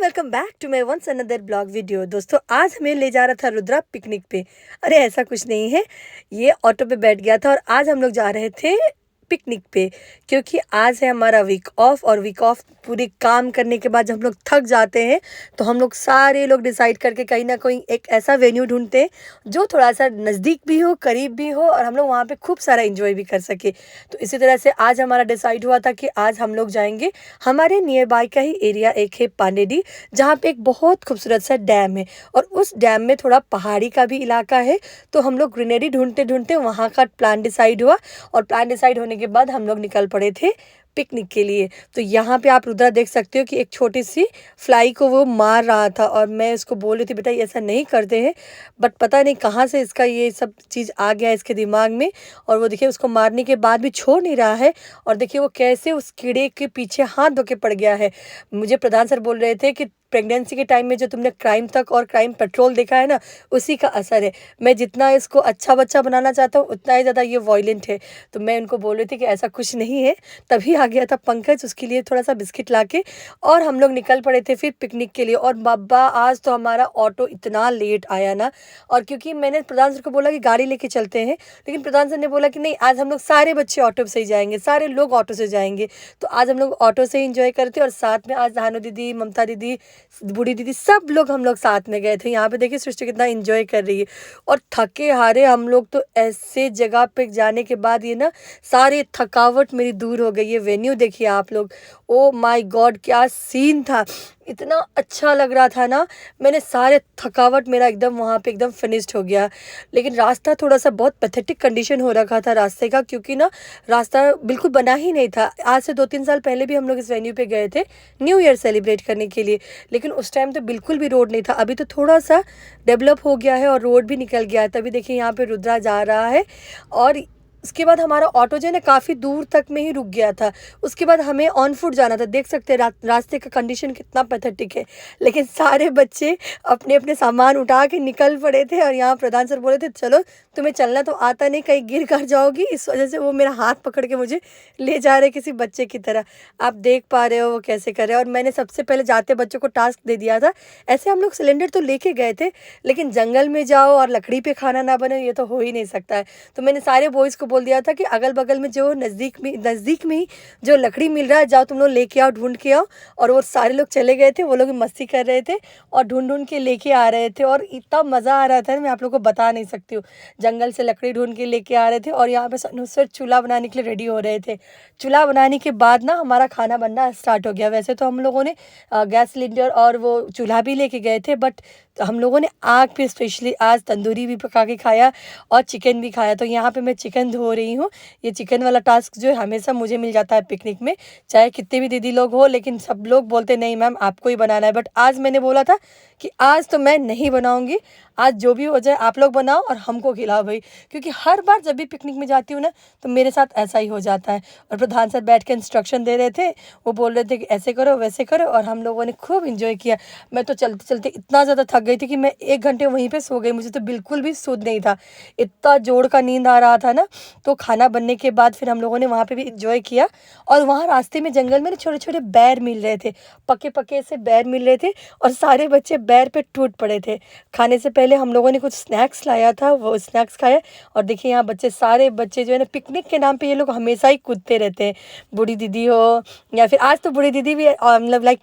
Welcome back to my once another blog video. दोस्तों आज हमें ले जा रहा था रुद्रा पिकनिक पे। अरे ऐसा कुछ नहीं है, ये ऑटो पे बैठ गया था और आज हम लोग जा रहे थे पिकनिक पे, क्योंकि आज है हमारा वीक ऑफ। और वीक ऑफ पूरी काम करने के बाद जब हम लोग थक जाते हैं तो हम लोग सारे लोग डिसाइड करके कहीं ना कहीं एक ऐसा वेन्यू ढूंढते हैं जो थोड़ा सा नज़दीक भी हो, करीब भी हो और हम लोग वहाँ पे खूब सारा एंजॉय भी कर सके। तो इसी तरह से आज हमारा डिसाइड हुआ था कि आज हम लोग जाएंगे हमारे नियर बाय का ही एरिया एक है पांडेडी, जहाँ पे एक बहुत खूबसूरत सा डैम है और उस डैम में थोड़ा पहाड़ी का भी इलाका है। तो हम लोग ग्रीनरी ढूंढते ढूंढते वहाँ का प्लान डिसाइड हुआ और प्लान डिसाइड होने के बाद हम लोग निकल पड़े थे पिकनिक के लिए। तो यहाँ पे आप रुद्रा देख सकते हो कि एक छोटी सी फ्लाई को वो मार रहा था और मैं उसको बोल रही थी बेटा ये ऐसा नहीं करते हैं, बट पता नहीं कहाँ से इसका ये सब चीज़ आ गया इसके दिमाग में। और वो देखिए उसको मारने के बाद भी छोड़ नहीं रहा है और देखिए वो कैसे उस कीड़े के पीछे हाथ धो के पड़ गया है। मुझे प्रधान सर बोल रहे थे कि प्रेगनेंसी के टाइम में जो तुमने क्राइम तक और क्राइम पेट्रोल देखा है ना, उसी का असर है। मैं जितना इसको अच्छा बच्चा बनाना चाहता हूँ उतना ही ज़्यादा ये वॉयलेंट है। तो मैं उनको बोल रही थी कि ऐसा कुछ नहीं है। तभी आ गया था पंकज उसके लिए थोड़ा सा बिस्किट लाके और हम लोग निकल पड़े थे फिर पिकनिक के लिए। और बाबा आज तो हमारा ऑटो इतना लेट आया ना, और क्योंकि मैंने प्रधान सर को बोला कि गाड़ी लेके चलते हैं, लेकिन प्रधान सर ने बोला कि नहीं आज हम लोग सारे बच्चे ऑटो से ही जाएंगे, सारे लोग ऑटो से जाएंगे। तो आज हम लोग ऑटो से ही इंजॉय करते और साथ में आज धानु दीदी, ममता दीदी, बूढ़ी दीदी सब लोग हम लोग साथ में गए थे। यहाँ पे देखिए सृष्टि कितना एंजॉय कर रही है। और थके हारे हम लोग तो ऐसे जगह पे जाने के बाद ये ना सारी थकावट मेरी दूर हो गई। ये वेन्यू देखिए आप लोग, ओ माय गॉड क्या सीन था, इतना अच्छा लग रहा था ना। मैंने सारे थकावट मेरा एकदम वहाँ पे एकदम फिनिश्ड हो गया। लेकिन रास्ता थोड़ा सा बहुत पैथेटिक कंडीशन हो रखा था रास्ते का, क्योंकि ना रास्ता बिल्कुल बना ही नहीं था। आज से 2-3 साल पहले भी हम लोग इस वेन्यू पे गए थे न्यू ईयर सेलिब्रेट करने के लिए, लेकिन उस टाइम तो बिल्कुल भी रोड नहीं था। अभी तो थोड़ा सा डेवलप हो गया है और रोड भी निकल गया है। तभी देखिए यहाँ पे रुद्रा जा रहा है और उसके बाद हमारा ऑटो जो है ना काफ़ी दूर तक में ही रुक गया था। उसके बाद हमें ऑन फुट जाना था। देख सकते हैं रास्ते का कंडीशन कितना पैथेटिक है। लेकिन सारे बच्चे अपने अपने सामान उठा के निकल पड़े थे और यहाँ प्रधान सर बोले थे चलो तुम्हें चलना तो आता नहीं, कहीं गिर कर जाओगी। इस वजह से वो मेरा हाथ पकड़ के मुझे ले जा रहे किसी बच्चे की तरह। आप देख पा रहे हो वो कैसे कर रहे हैं। और मैंने सबसे पहले जाते बच्चों को टास्क दे दिया था। ऐसे हम लोग सिलेंडर तो लेके गए थे, लेकिन जंगल में जाओ और लकड़ी पे खाना ना बने ये तो हो ही नहीं सकता है। तो मैंने सारे बॉयज़ को बोल दिया था कि अगल बगल में जो नज़दीक में ही जो लकड़ी मिल रहा है जाओ तुम लोग लेके आओ, ढूंढ के आओ। और वो सारे लोग चले गए थे, वो लोग मस्ती कर रहे थे और ढूंढ ढूंढ के लेके आ रहे थे और इतना मज़ा आ रहा था ना मैं आप लोगों को बता नहीं सकती हूँ। जंगल से लकड़ी ढूंढ के लेके आ रहे थे और यहाँ पे सर चूल्हा बनाने के लिए रेडी हो रहे थे। चूल्हा बनाने के बाद ना हमारा खाना बनना स्टार्ट हो गया। वैसे तो हम लोगों ने गैस सिलेंडर और वो चूल्हा भी लेके गए थे, बट हम लोगों ने आग पे स्पेशली आज तंदूरी भी पका के खाया और चिकन भी खाया। तो यहाँ पे मैं चिकन धो रही हूँ। ये चिकन वाला टास्क जो है हमेशा मुझे मिल जाता है पिकनिक में, चाहे कितने भी दीदी लोग हो, लेकिन सब लोग बोलते नहीं मैम आपको ही बनाना है। बट आज मैंने बोला था कि आज तो मैं नहीं बनाऊँगी, आज जो भी हो जाए आप लोग बनाओ और हमको खिलाओ भाई। क्योंकि हर बार जब भी पिकनिक में जाती हूँ ना तो मेरे साथ ऐसा ही हो जाता है। और प्रधान सर बैठ के इंस्ट्रक्शन दे रहे थे, वो बोल रहे थे कि ऐसे करो वैसे करो और हम लोगों ने खूब इंजॉय किया। मैं तो चलते चलते इतना ज़्यादा थक गई थी कि मैं 1 घंटे वहीं पे सो गई। मुझे तो बिल्कुल भी सूद नहीं था, इतना जोर का नींद आ रहा था ना। तो खाना बनने के बाद फिर हम लोगों ने वहाँ पे भी इंजॉय किया। और वहाँ रास्ते में जंगल में छोटे छोटे बैर मिल रहे थे, पके पके से बैर मिल रहे थे और सारे बच्चे बैर पे टूट पड़े थे। खाने से पहले हम लोगों ने कुछ स्नैक्स लाया था, वो स्नैक्स खाए। और देखिए यहाँ बच्चे, सारे बच्चे जो है ना पिकनिक के नाम पे ये लोग हमेशा ही कूदते रहते हैं। बूढ़ी दीदी हो या फिर आज तो बूढ़ी दीदी भी मतलब लाइक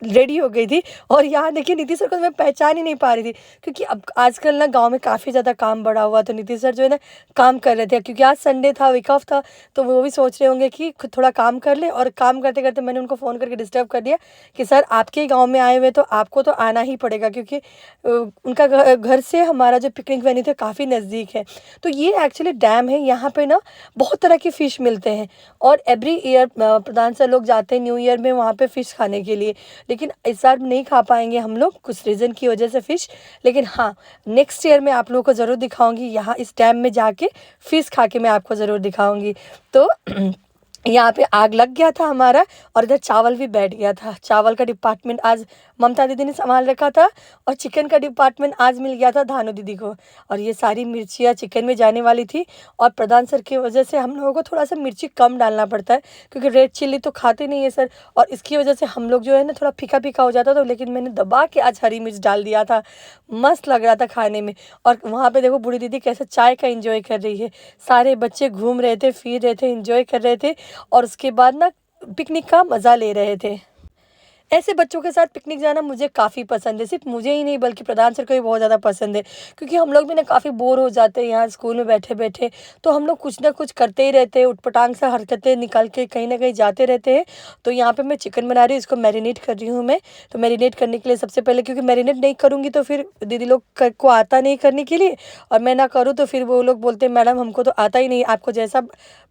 रेडी हो गई थी। और यहाँ देखिए नीतीश सर को मैं पहचान ही नहीं पा रही थी, क्योंकि अब आजकल ना गांव में काफ़ी ज़्यादा काम बढ़ा हुआ। तो नीतीश सर जो है ना काम कर रहे थे, क्योंकि आज संडे था, वीक ऑफ था, तो वो भी सोच रहे होंगे कि खुद थोड़ा काम कर ले। और काम करते करते मैंने उनको फ़ोन करके डिस्टर्ब कर दिया कि सर आपके ही गाँव में आए हुए तो आपको तो आना ही पड़ेगा, क्योंकि उनका घर से हमारा जो पिकनिक वेन्यू था काफ़ी नज़दीक है। तो ये एक्चुअली डैम है, यहाँ पर ना बहुत तरह के फ़िश मिलते हैं और एवरी ईयर प्रधान सर लोग जाते हैं न्यू ईयर में वहाँ पर फ़िश खाने के लिए। लेकिन इस बार नहीं खा पाएंगे हम लोग कुछ रीज़न की वजह से फ़िश। लेकिन हाँ नेक्स्ट ईयर मैं आप लोगों को ज़रूर दिखाऊंगी, यहाँ इस डैम में जाके फ़िश खा के मैं आपको ज़रूर दिखाऊंगी। तो यहाँ पे आग लग गया था हमारा, और इधर चावल भी बैठ गया था। चावल का डिपार्टमेंट आज ममता दीदी ने संभाल रखा था, और चिकन का डिपार्टमेंट आज मिल गया था धानु दीदी को। और ये सारी मिर्चियाँ चिकन में जाने वाली थी, और प्रधान सर की वजह से हम लोगों को थोड़ा सा मिर्ची कम डालना पड़ता है, क्योंकि रेड चिल्ली तो खाते नहीं है सर, और इसकी वजह से हम लोग जो है ना थोड़ा फीका फीका हो जाता था। लेकिन मैंने दबा के आज हरी मिर्च डाल दिया था, मस्त लग रहा था खाने में। और वहाँ पे देखो बूढ़ी दीदी कैसे चाय का एंजॉय कर रही है। सारे बच्चे घूम रहे थे, फिर रहे थे, एंजॉय कर रहे थे, और उसके बाद ना पिकनिक का मज़ा ले रहे थे। ऐसे बच्चों के साथ पिकनिक जाना मुझे काफ़ी पसंद है, सिर्फ मुझे ही नहीं बल्कि प्रधान सर को भी बहुत ज़्यादा पसंद है, क्योंकि हम लोग भी ना काफ़ी बोर हो जाते हैं यहाँ स्कूल में बैठे बैठे। तो हम लोग कुछ ना कुछ करते ही रहते हैं, उटपटांग से हरकतें निकाल के कहीं ना कहीं जाते रहते हैं। तो यहाँ पे मैं चिकन बना रही हूँ, इसको मैरिनेट कर रही हूँ मैं। तो मैरिनेट करने के लिए सबसे पहले, क्योंकि मैरिनेट नहीं करूँगी तो फिर दीदी लोग को आता नहीं करने के लिए, और मैं ना करूँ तो फिर वो लोग बोलते हैं मैडम हमको तो आता ही नहीं, आपको जैसा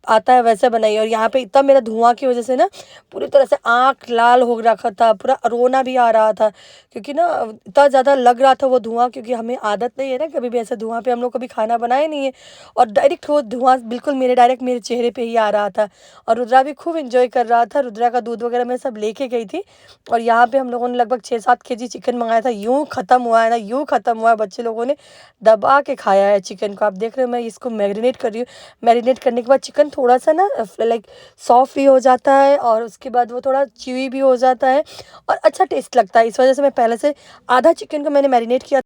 आता है वैसा बनाइए। और यहाँ पे इतना मेरा धुआं की वजह से ना पूरी तरह से आँख लाल हो रखा था, पूरा रोना भी आ रहा था, क्योंकि ना इतना ज़्यादा लग रहा था वो धुआं, क्योंकि हमें आदत नहीं है ना कभी भी ऐसे धुआं पे, हम लोग कभी खाना बनाए नहीं है। और डायरेक्ट वो धुआं बिल्कुल डायरेक्ट मेरे चेहरे पे ही आ रहा था। और रुद्रा भी खूब इंजॉय कर रहा था, रुद्रा का दूध वगैरह मैं सब लेके गई थी। और यहाँ पे हम लोगों ने लगभग 6-7 kg चिकन मंगाया था, यूँ ख़त्म हुआ है ना, यूँ ख़त्म हुआ है। बच्चे लोगों ने दबा के खाया है चिकन को। आप देख रहे हो मैं इसको मैरिनेट कर रही हूँ। मैरिनेट करने के बाद चिकन थोड़ा सा ना लाइक सॉफ्ट भी हो जाता है, और उसके बाद वो थोड़ा च्यूई भी हो जाता है, और अच्छा टेस्ट लगता है। इस वजह से मैं पहले से आधा चिकन को मैंने मैरिनेट किया।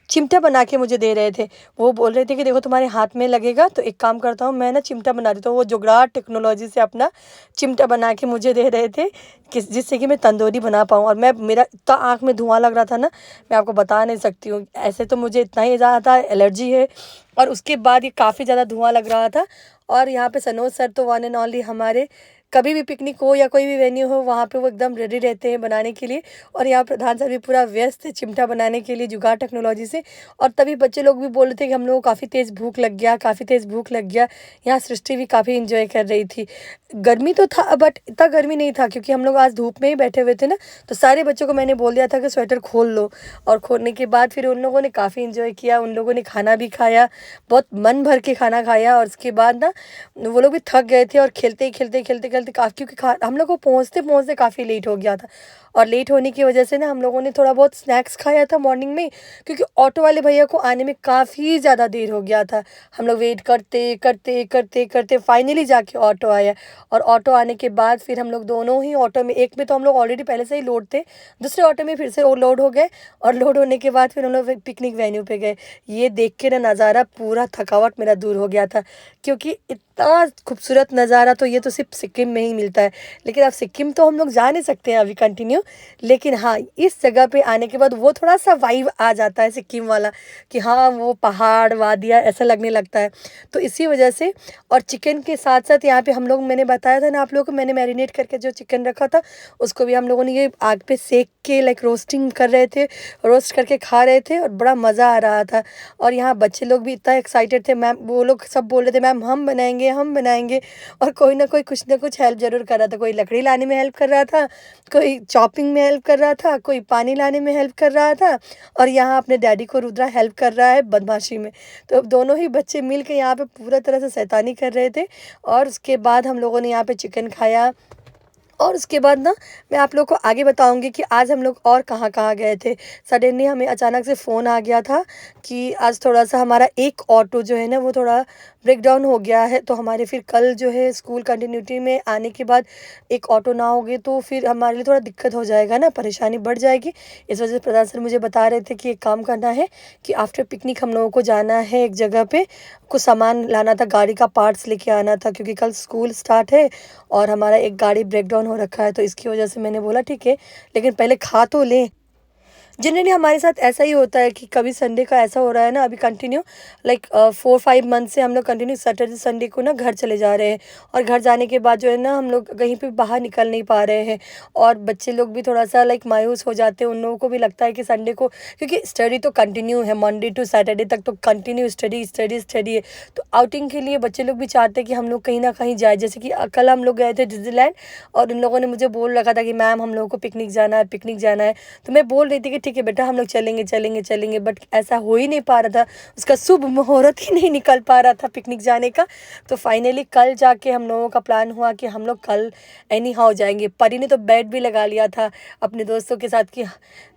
चिमटा बना के मुझे दे रहे थे, वो बोल रहे थे कि देखो तुम्हारे हाथ में लगेगा, तो एक काम करता हूँ मैं ना चिमटा बना देता हूँ। वो जुगाड़ टेक्नोलॉजी से अपना चिमटा बना के मुझे दे रहे थे, जिससे कि मैं तंदूरी बना पाऊँ। और मैं मेरा इतना आँख में धुआं लग रहा था ना, मैं आपको बता नहीं सकती हूँ। ऐसे तो मुझे इतना ही ज़्यादा एलर्जी है, और उसके बाद ये काफ़ी ज़्यादा धुआं लग रहा था। और यहाँ पे सनोज सर तो वन एंड ओनली हमारे, कभी भी पिकनिक हो या कोई भी वेन्यू हो वहाँ पे वो एकदम रेडी रहते हैं बनाने के लिए। और यहाँ प्रधान सर भी पूरा व्यस्त है चिमटा बनाने के लिए जुगाड़ टेक्नोलॉजी से। और तभी बच्चे लोग भी बोल रहे थे कि हम लोगों को काफ़ी तेज़ भूख लग गया, काफ़ी तेज़ भूख लग गया। यहाँ सृष्टि भी काफ़ी इंजॉय कर रही थी। गर्मी तो था बट इतना गर्मी नहीं था, क्योंकि हम लोग आज धूप में ही बैठे हुए थे ना। तो सारे बच्चों को मैंने बोल दिया था कि स्वेटर खोल लो, और खोलने के बाद फिर उन लोगों ने काफ़ी इंजॉय किया। उन लोगों ने खाना भी खाया, बहुत मन भर के खाना खाया। और उसके बाद ना वो लोग भी थक गए थे, और खेलते खेलते खेलते खेलते काफ़ी, क्योंकि हम लोग को पहुँचते पहुँचते काफ़ी लेट हो गया था। और लेट होने की वजह से ना हम लोगों ने थोड़ा बहुत स्नैक्स खाया था मॉर्निंग में, क्योंकि ऑटो वाले भैया को आने में काफ़ी ज़्यादा देर हो गया था। हम लोग वेट करते करते करते करते फाइनली जाके ऑटो आया। और ऑटो आने के बाद फिर हम लोग दोनों ही ऑटो में, एक में तो हम लोग ऑलरेडी पहले से ही लोड थे, दूसरे ऑटो में फिर से वो लोड हो गए। और लोड होने के बाद फिर हम लोग पिकनिक वेन्यू पे गए। ये देख के ना नज़ारा, पूरा थकावट मेरा दूर हो गया था, क्योंकि इतना खूबसूरत नज़ारा तो ये तो सिर्फ सिक्किम में ही मिलता है। लेकिन अब सिक्किम तो हम लोग जा नहीं सकते हैं अभी कंटिन्यू, लेकिन हाँ इस जगह पे आने के बाद वो थोड़ा सा वाइब आ जाता है सिक्किम वाला, कि हाँ वो पहाड़ वादियाँ ऐसा लगने लगता है। तो इसी वजह से, और चिकन के साथ साथ यहाँ पे हम लोग, मैंने बताया था ना आप लोगों को, मैंने मैरिनेट करके जो चिकन रखा था उसको भी हम लोगों ने ये आग पे सेक के लाइक रोस्टिंग कर रहे थे, रोस्ट करके खा रहे थे, और बड़ा मज़ा आ रहा था। और यहाँ बच्चे लोग भी इतना एक्साइटेड थे, मैम वो लोग सब बोल रहे थे मैम हम बनाएंगे हम बनाएंगे। और कोई ना कोई कुछ ना कुछ हेल्प ज़रूर कर रहा था, कोई लकड़ी लाने में हेल्प कर रहा था, कोई चॉपिंग में हेल्प कर रहा था, कोई पानी लाने में हेल्प कर रहा था, और यहाँ अपने डैडी को रुद्रा हेल्प कर रहा है बदमाशी में। तो अब दोनों ही बच्चे मिल के यहाँ पे पूरा तरह से शैतानी कर रहे थे। और उसके बाद हम लोगों ने यहाँ पे चिकन खाया। और उसके बाद ना मैं आप लोग को आगे बताऊंगी कि आज हम लोग और कहाँ कहाँ गए थे। सडनली हमें अचानक से फ़ोन आ गया था कि आज थोड़ा सा हमारा एक ऑटो जो है ना वो थोड़ा ब्रेक डाउन हो गया है, तो हमारे फिर कल जो है स्कूल कंटिन्यूटी में आने के बाद एक ऑटो ना होगी तो फिर हमारे लिए थोड़ा दिक्कत हो जाएगा ना, परेशानी बढ़ जाएगी। इस वजह से प्रधान सर मुझे बता रहे थे कि एक काम करना है कि आफ्टर पिकनिक हम लोगों को जाना है एक जगह पे, कुछ सामान लाना था, गाड़ी का पार्ट्स लेके आना था, क्योंकि कल स्कूल स्टार्ट है और हमारा एक गाड़ी ब्रेक डाउन हो रखा है। तो इसकी वजह से मैंने बोला ठीक है, लेकिन पहले खा तो लें। जनरली हमारे साथ ऐसा ही होता है कि कभी संडे का ऐसा हो रहा है ना, अभी कंटिन्यू लाइक 4-5 मंथ से हम लोग कंटिन्यू सैटरडे संडे को ना घर चले जा रहे हैं। और घर जाने के बाद जो है ना हम लोग कहीं पे बाहर निकल नहीं पा रहे हैं, और बच्चे लोग भी थोड़ा सा लाइक मायूस हो जाते हैं। उन लोगों को भी लगता है कि संडे को, क्योंकि स्टडी तो कंटिन्यू है, मंडे टू सैटरडे तक तो कंटिन्यू स्टडी स्टडी स्टडी है। तो आउटिंग के लिए बच्चे लोग भी चाहते हैं कि हम लोग कहीं ना कहीं जाए। जैसे कि कल हम लोग गए थे डिज्नीलैंड, और उन लोगों ने मुझे बोल रखा था कि मैम हम लोगों को पिकनिक जाना है पिकनिक जाना है। तो मैं बोल रही थी कि ठीक है बेटा हम लोग चलेंगे चलेंगे चलेंगे, बट ऐसा हो ही नहीं पा रहा था, उसका शुभ मुहूर्त ही नहीं निकल पा रहा था पिकनिक जाने का। तो फाइनली कल जाके हम लोगों का प्लान हुआ कि हम लोग कल एनी हाउ जाएंगे। परी ने तो बेट भी लगा लिया था अपने दोस्तों के साथ कि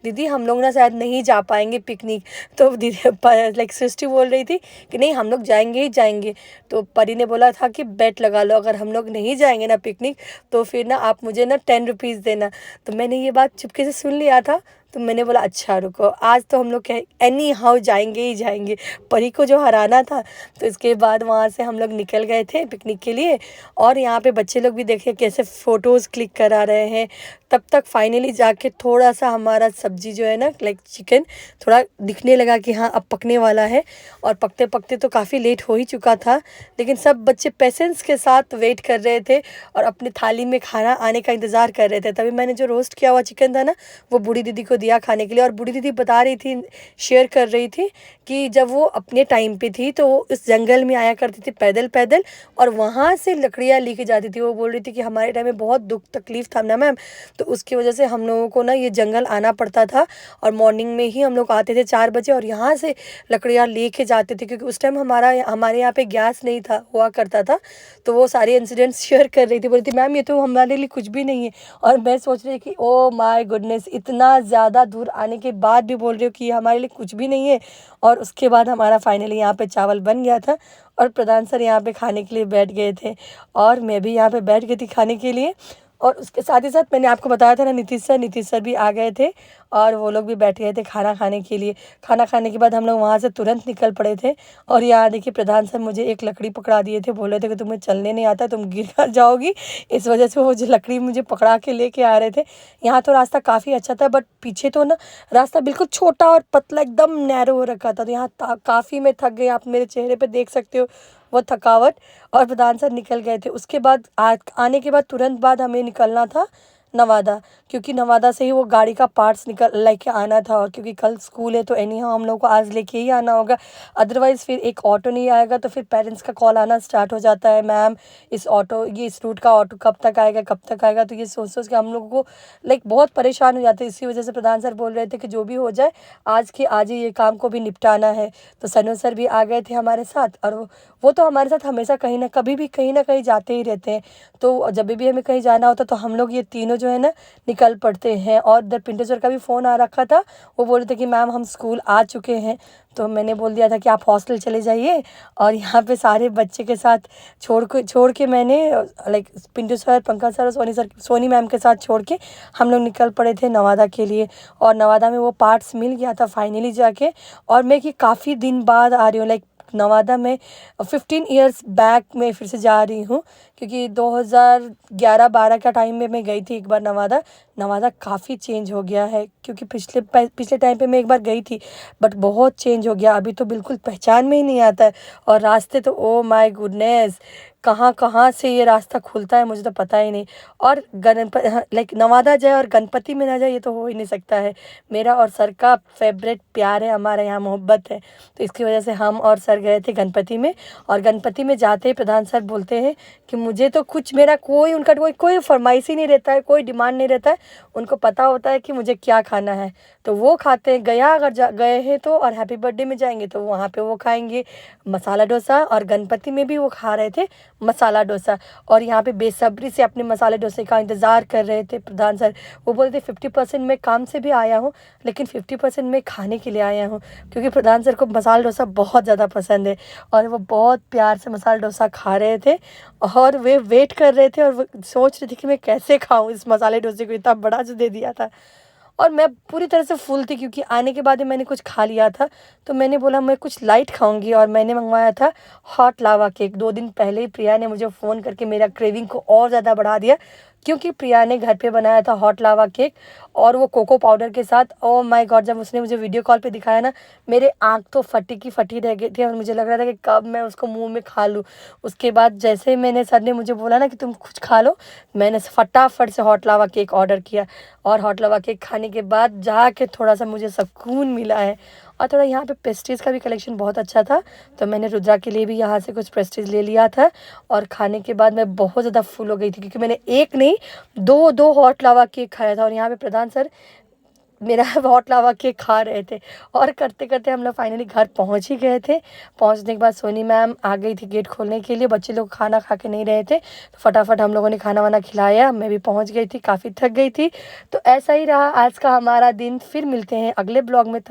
दीदी हम लोग ना शायद नहीं जा पाएंगे पिकनिक। तो दीदी लाइक सृष्टि बोल रही थी कि नहीं हम लोग जाएंगे ही जाएंगे। तो परी ने बोला था कि बेट लगा लो, अगर हम लोग नहीं जाएंगे ना पिकनिक तो फिर ना आप मुझे ना 10 रुपीज़ देना। तो मैंने ये बात चुपके से सुन लिया था, तो मैंने बोला अच्छा रुको, आज तो हम लोग एनी हाउ जाएंगे ही जाएंगे, परी को जो हराना था। तो इसके बाद वहाँ से हम लोग निकल गए थे पिकनिक के लिए। और यहाँ पे बच्चे लोग भी देखे कैसे फ़ोटोज़ क्लिक करा रहे हैं। तब तक फाइनली जाके थोड़ा सा हमारा सब्ज़ी जो है ना लाइक चिकन थोड़ा दिखने लगा कि हाँ अब पकने वाला है। और पकते पकते तो काफ़ी लेट हो ही चुका था, लेकिन सब बच्चे पेशेंस के साथ वेट कर रहे थे और अपनी थाली में खाना आने का इंतज़ार कर रहे थे। तभी मैंने जो रोस्ट किया हुआ चिकन था ना वो बूढ़ी दीदी को दिया खाने के लिए। और बूढ़ी दीदी बता रही थी, शेयर कर रही थी कि जब वो अपने टाइम पे थी तो वो इस जंगल में आया करती थी पैदल पैदल और वहाँ से लकड़ियाँ लेके जाती थी। वो बोल रही थी कि हमारे टाइम में बहुत दुख तकलीफ था ना मैम, तो उसकी वजह से हम लोगों को ना ये जंगल आना पड़ता था और मॉर्निंग में ही हम लोग आते थे 4 बजे और यहाँ से लकड़ियाँ लेके जाते थे, क्योंकि उस टाइम हमारे यहाँ पे गैस नहीं था हुआ करता था। तो वो सारे इंसिडेंट्स शेयर कर रही थी, बोलती मैम ये तो हमारे लिए कुछ भी नहीं है। और मैं सोच रही कि ओ माय गुडनेस, इतना ज़्यादा दूर आने के बाद भी बोल रही हो कि ये हमारे लिए कुछ भी नहीं है। और उसके बाद हमारा फाइनली यहाँ पे चावल बन गया था और प्रधान सर यहाँ पे खाने के लिए बैठ गए थे और मैं भी यहाँ पे बैठ गई थी खाने के लिए। और उसके साथ ही साथ मैंने आपको बताया था ना नीतीश सर भी आ गए थे और वो लोग भी बैठ गए थे खाना खाने के लिए। खाना खाने के बाद हम लोग वहाँ से तुरंत निकल पड़े थे। और यहाँ देखिए प्रधान सर मुझे एक लकड़ी पकड़ा दिए थे, बोल रहे थे कि तुम्हें चलने नहीं आता, तुम गिर कर जाओगी, इस वजह से वो जो लकड़ी मुझे पकड़ा के लेके आ रहे थे। यहाँ तो रास्ता काफ़ी अच्छा था, बट पीछे तो ना रास्ता बिल्कुल छोटा और पतला एकदम नैरो हो रखा था। तो यहाँ काफ़ी मैं थक गई, आप मेरे चेहरे पे देख सकते हो वो थकावट। और प्रधान सर निकल गए थे। उसके बाद आने के बाद तुरंत बाद हमें निकलना था नवादा, क्योंकि नवादा से ही वो गाड़ी का पार्ट्स निकल लेके आना था। और क्योंकि कल स्कूल है तो एनी हाउ हम लोग को आज लेके ही आना होगा, अदरवाइज़ फिर एक ऑटो नहीं आएगा तो फिर पेरेंट्स का कॉल आना स्टार्ट हो जाता है, मैम इस रूट का ऑटो कब तक आएगा कब तक आएगा। तो ये सोच सोच के हम लोगों को लाइक बहुत परेशान हो जाते हैं। इसी वजह से प्रधान सर बोल रहे थे कि जो भी हो जाए आज के आज ही ये काम को भी निपटाना है। तो सनु सर भी आ गए थे हमारे साथ और वो तो हमारे साथ हमेशा कहीं ना कभी भी कहीं ना कहीं जाते ही रहते हैं। तो जब भी हमें कहीं जाना होता तो हम लोग ये तीनों जो है ना निकल पड़ते हैं। और इधर पिंटू सर का भी फ़ोन आ रखा था, वो बोल रहे थे कि मैम हम स्कूल आ चुके हैं। तो मैंने बोल दिया था कि आप हॉस्टल चले जाइए। और यहाँ पे सारे बच्चे के साथ छोड़ के मैंने like Pintu sir, Pankaj sir और सोनी मैम के साथ छोड़ के हम लोग निकल पड़े थे नवादा के लिए। और नवादा में वो पार्ट्स मिल गया था फाइनली जाके। और मैं कि काफ़ी दिन बाद आ रही हूँ, लाइक नवादा में 15 इयर्स बैक में फिर से जा रही हूँ, क्योंकि 2011-12 का टाइम में मैं गई थी एक बार नवादा। नवादा काफ़ी चेंज हो गया है, क्योंकि पिछले टाइम पे मैं एक बार गई थी बट बहुत चेंज हो गया, अभी तो बिल्कुल पहचान में ही नहीं आता है। और रास्ते तो ओ माय गुडनेस, कहाँ कहाँ से ये रास्ता खुलता है मुझे तो पता ही नहीं। और लाइक नवादा जाए और गणपति में ना जाए ये तो हो ही नहीं सकता है। मेरा और सर का फेवरेट प्यार है, हमारे यहाँ मोहब्बत है, तो इसकी वजह से हम और सर गए थे गणपति में। और गणपति में जाते ही प्रधान सर बोलते हैं कि मुझे तो कुछ मेरा उनका कोई फरमाइश ही नहीं रहता है, कोई डिमांड नहीं रहता है, उनको पता होता है कि मुझे क्या खाना है तो वो खाते हैं। अगर गए हैं तो और हैप्पी बर्थडे में जाएंगे तो वहाँ पे वो खाएंगे मसाला डोसा। और गणपति में भी वो खा रहे थे मसाला डोसा। और यहाँ पे बेसब्री से अपने मसाले डोसे का इंतज़ार कर रहे थे प्रधान सर। वो बोलते 50% मैं काम से भी आया हूँ लेकिन 50% मैं खाने के लिए आया हूँ, क्योंकि प्रधान सर को मसाला डोसा बहुत ज़्यादा पसंद है। और वो बहुत प्यार से मसाला डोसा खा रहे थे और वे वेट कर रहे थे और वो सोच रहे थे कि मैं कैसे खाऊं इस मसाले डोसे को, इतना बड़ा जो दे दिया था। और मैं पूरी तरह से फुल थी, क्योंकि आने के बाद ही मैंने कुछ खा लिया था। तो मैंने बोला मैं कुछ लाइट खाऊंगी और मैंने मंगवाया था हॉट लावा केक। 2 दिन पहले ही प्रिया ने मुझे फ़ोन करके मेरा क्रेविंग को और ज़्यादा बढ़ा दिया, क्योंकि प्रिया ने घर पे बनाया था हॉट लावा केक और वो कोको पाउडर के साथ। ओ माय गॉड, जब उसने मुझे वीडियो कॉल पे दिखाया ना, मेरे आँख तो फटी की फटी रह गई थी और मुझे लग रहा था कि कब मैं उसको मुंह में खा लूँ। उसके बाद जैसे ही मैंने सर ने मुझे बोला ना कि तुम कुछ खा लो, मैंने फटाफट से हॉट लावा केक ऑर्डर किया। और हॉट लावा केक खाने के बाद जाके थोड़ा सा मुझे सुकून मिला है। और थोड़ा यहाँ पे पेस्ट्रीज़ का भी कलेक्शन बहुत अच्छा था, तो मैंने रुद्रा के लिए भी यहाँ से कुछ पेस्ट्रीज़ ले लिया था। और खाने के बाद मैं बहुत ज़्यादा फुल हो गई थी, क्योंकि मैंने एक नहीं दो हॉट लावा केक खाया था। और यहाँ पे प्रधान सर मेरा हॉट लावा केक खा रहे थे। और करते-करते हम लोग फाइनली घर पहुँच ही गए थे। पहुँचने के बाद सोनी मैम आ गई थी गेट खोलने के लिए, बच्चे लोग खाना खा के नहीं रहे थे, तो फटाफट हम लोगों ने खाना-वाना खिलाया। मैं भी पहुँच गई थी, काफ़ी थक गई थी। तो ऐसा ही रहा आज का हमारा दिन। फिर मिलते हैं अगले ब्लॉग में, तब